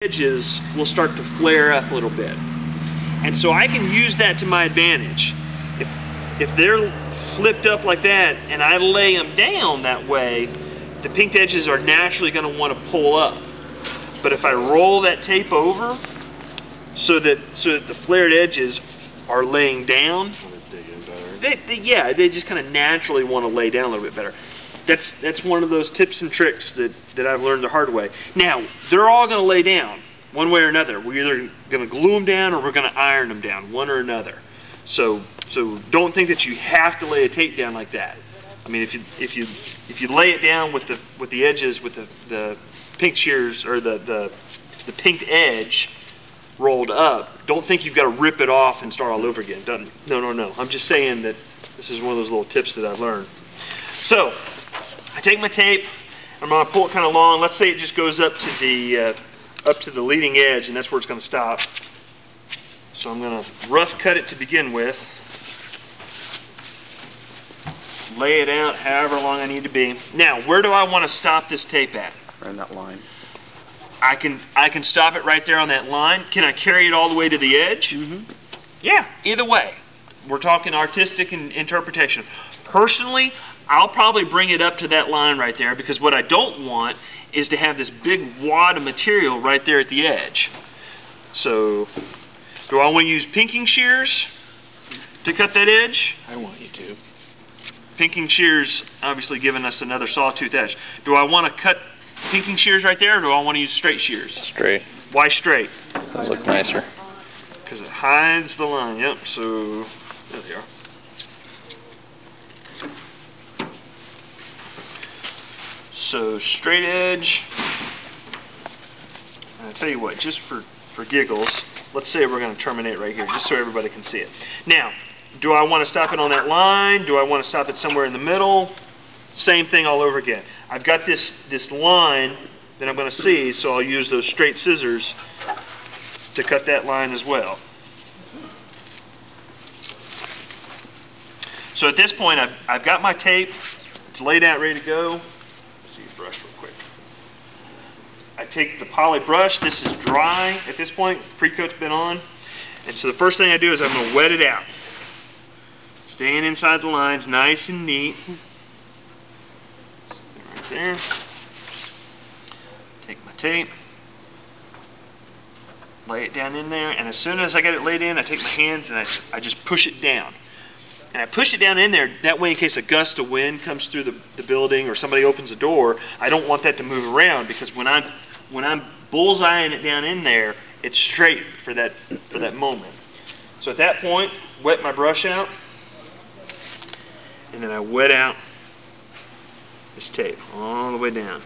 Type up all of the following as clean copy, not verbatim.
edges will start to flare up a little bit. And so I can use that to my advantage. If they're flipped up like that and I lay them down that way, the pinked edges are naturally going to want to pull up. But if I roll that tape over so that the flared edges are laying down, they just kind of naturally want to lay down a little bit better. That's one of those tips and tricks that I've learned the hard way. Now, they're all going to lay down one way or another. We're either going to glue them down or we're going to iron them down, one or another. So don't think that you have to lay a tape down like that. I mean, if you lay it down with the edges with the pink shears or the pinked edge rolled up, don't think you've got to rip it off and start all over again. No. I'm just saying that this is one of those little tips that I've learned. So I take my tape, I'm going to pull it kind of long. Let's say it just goes up to the leading edge, and that's where it's going to stop. So I'm going to rough cut it to begin with. Lay it out however long I need to be. Now, where do I want to stop this tape at? Right on that line. I can stop it right there on that line. Can I carry it all the way to the edge? Mm-hmm. Yeah, either way. We're talking artistic interpretation. Personally, I'll probably bring it up to that line right there, because what I don't want is to have this big wad of material right there at the edge. So, do I want to use pinking shears to cut that edge? I want you to. Pinking shears obviously giving us another sawtooth edge. Do I want to cut pinking shears right there, or do I want to use straight shears? Straight. Why straight? Those look nicer. Because it hides the line. Yep, so there they are. So straight edge. And I'll tell you what, just for giggles, let's say we're going to terminate right here, just so everybody can see it. Now, do I want to stop it on that line? Do I want to stop it somewhere in the middle? Same thing all over again. I've got this line that I'm going to see, so I'll use those straight scissors to cut that line as well. So at this point, I've got my tape. It's laid out, ready to go. Let's see your brush real quick. I take the poly brush. This is dry at this point. Pre-coat's been on. And so the first thing I do is I'm going to wet it out. Staying inside the lines, nice and neat. Right there. Take my tape. Lay it down in there. And as soon as I get it laid in, I take my hands and I just push it down. And I push it down in there, that way in case a gust of wind comes through the building or somebody opens the door, I don't want that to move around, because when I'm bullseyeing it down in there, it's straight for that moment. So at that point, wet my brush out, and then I wet out this tape all the way down.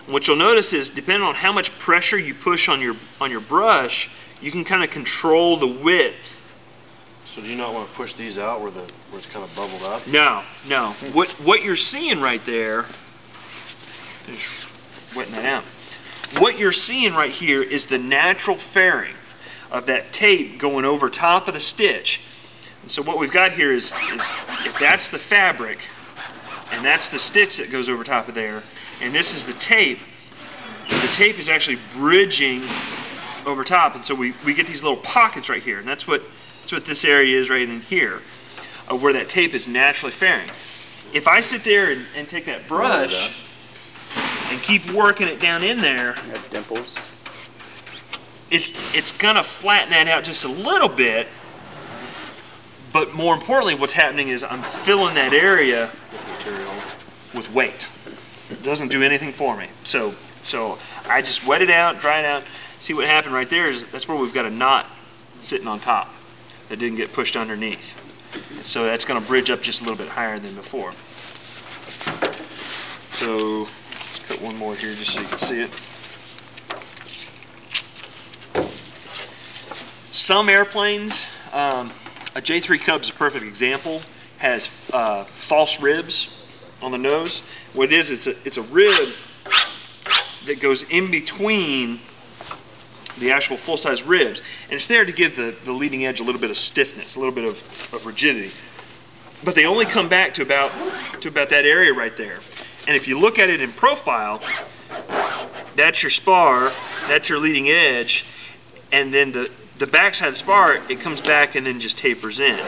And what you'll notice is, depending on how much pressure you push on your brush, you can kind of control the width. So do you not want to push these out where it's kind of bubbled up? No. What you're seeing right there, just wetting that out. What you're seeing right here is the natural fairing of that tape going over top of the stitch. And so what we've got here is if that's the fabric and that's the stitch that goes over top of there, and this is the tape is actually bridging over top, and so we get these little pockets right here, and that's what this area is right in here, where that tape is naturally fairing. If I sit there and take that brush and keep working it down in there, Got dimples. it's going to flatten that out just a little bit, but more importantly, what's happening is I'm filling that area with weight. It doesn't do anything for me. So I just wet it out, dry it out. See what happened right there is that's where we've got a knot sitting on top that didn't get pushed underneath. So that's going to bridge up just a little bit higher than before. So let's cut one more here just so you can see it. Some airplanes, a J3 Cub is a perfect example, has false ribs on the nose. What it is, it's a rib that goes in between the actual full-size ribs, and it's there to give the leading edge a little bit of stiffness, a little bit of rigidity. But they only come back to about that area right there. And if you look at it in profile, that's your spar, that's your leading edge, and then the back side of the spar, it comes back and then just tapers in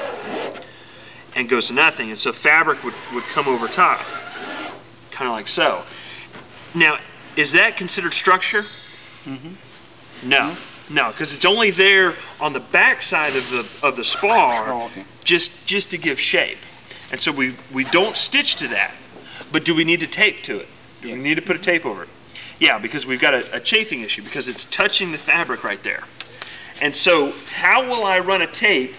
and goes to nothing. And so fabric would come over top, kind of like so. Now, is that considered structure? Mm-hmm. No. No, because it's only there on the back side of the spar, Oh, okay. just to give shape. And so we don't stitch to that. But do we need to tape to it? Do we need to put a tape over it? Yeah, because we've got a chafing issue, because it's touching the fabric right there. And so how will I run a tape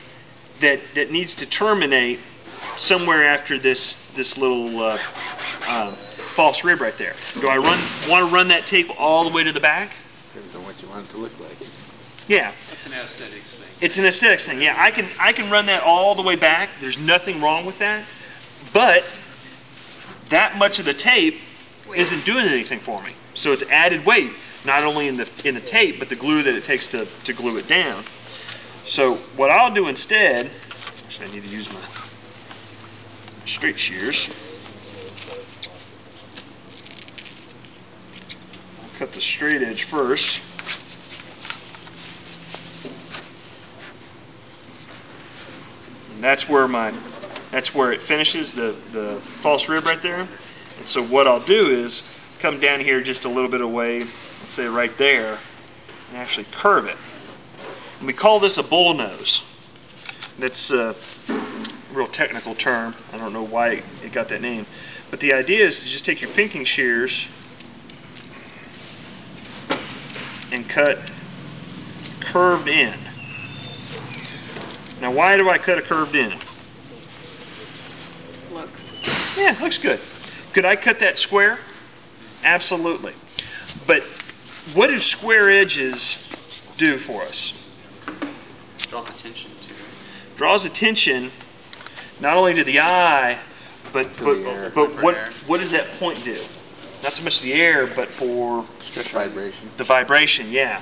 that needs to terminate somewhere after this little false rib right there? Do I want to run that tape all the way to the back? Depends on what you want it to look like. Yeah. That's an aesthetics thing. It's an aesthetics thing. Yeah, I can run that all the way back. There's nothing wrong with that. But that much of the tape isn't doing anything for me. So it's added weight, not only in the tape, but the glue that it takes to glue it down. So what I'll do instead, actually I need to use my straight shears. I'll cut the straight edge first. And that's where it finishes, the false rib right there. And so what I'll do is come down here just a little bit away, let's say right there, and actually curve it. And we call this a bull nose. That's a real technical term. I don't know why it got that name. But the idea is to just take your pinking shears and cut curved in. Now why do I cut a curved in? Looks. Yeah, looks good. Could I cut that square? Absolutely. But what do square edges do for us? Draws attention to it. Draws attention not only to the eye, but what does that point do? Not so much the air, but for Vibration. the vibration, yeah.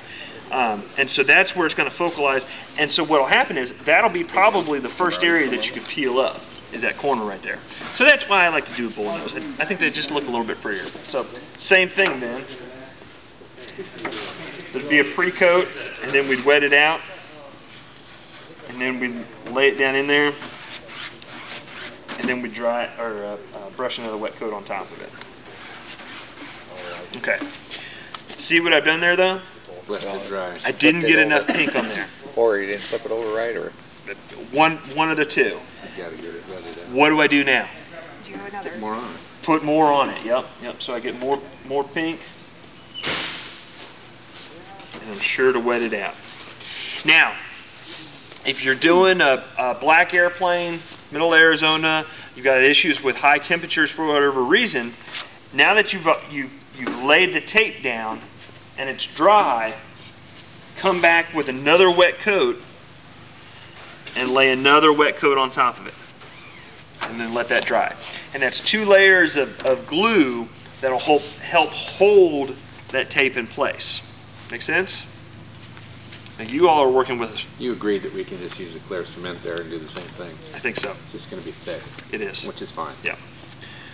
And so that's where it's going to focalize. And so what will happen is that'll be probably the first area that you could peel up, is that corner right there. So that's why I like to do a bull nose. I think they just look a little bit prettier. So same thing then. There'd be a pre-coat, and then we'd wet it out, and then we'd lay it down in there, and then we'd dry it, or brush another wet coat on top of it. Okay. See what I've done there though? Left it dry. I didn't get enough pink on there. Or you didn't flip it over right, or? One of the two. You gotta get it wetted out. What do I do now? Do you have another? Put more on it. Put more on it. Yep. So I get more pink, and I'm sure to wet it out. Now, if you're doing a black airplane, middle Arizona, you've got issues with high temperatures for whatever reason. Now that you've laid the tape down and it's dry, come back with another wet coat and lay another wet coat on top of it, and then let that dry. And that's 2 layers of glue that'll help hold that tape in place. Make sense? Now you all are working with us. You agreed that we can just use the clear cement there and do the same thing. I think so. It's just going to be thick. It is. Which is fine. Yeah.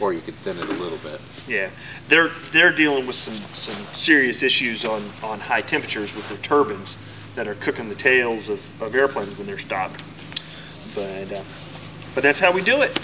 Or you could thin it a little bit. Yeah. They're dealing with some serious issues on high temperatures with their turbines that are cooking the tails of airplanes when they're stopped. But that's how we do it.